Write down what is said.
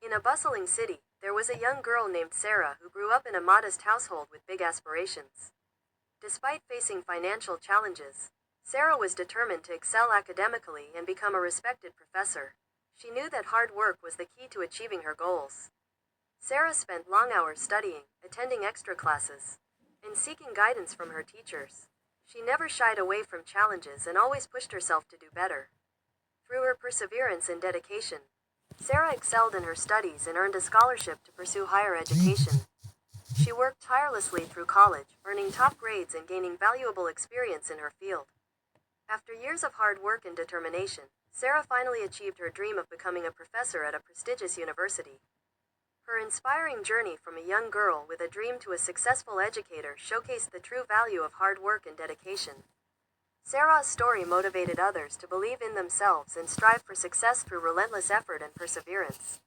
In a bustling city, there was a young girl named Sarah who grew up in a modest household with big aspirations. Despite facing financial challenges, Sarah was determined to excel academically and become a respected professor. She knew that hard work was the key to achieving her goals. Sarah spent long hours studying, attending extra classes, and seeking guidance from her teachers. She never shied away from challenges and always pushed herself to do better. Through her perseverance and dedication, Sarah excelled in her studies and earned a scholarship to pursue higher education. She worked tirelessly through college, earning top grades and gaining valuable experience in her field. After years of hard work and determination, Sarah finally achieved her dream of becoming a professor at a prestigious university. Her inspiring journey from a young girl with a dream to a successful educator showcased the true value of hard work and dedication. Sarah's story motivated others to believe in themselves and strive for success through relentless effort and perseverance.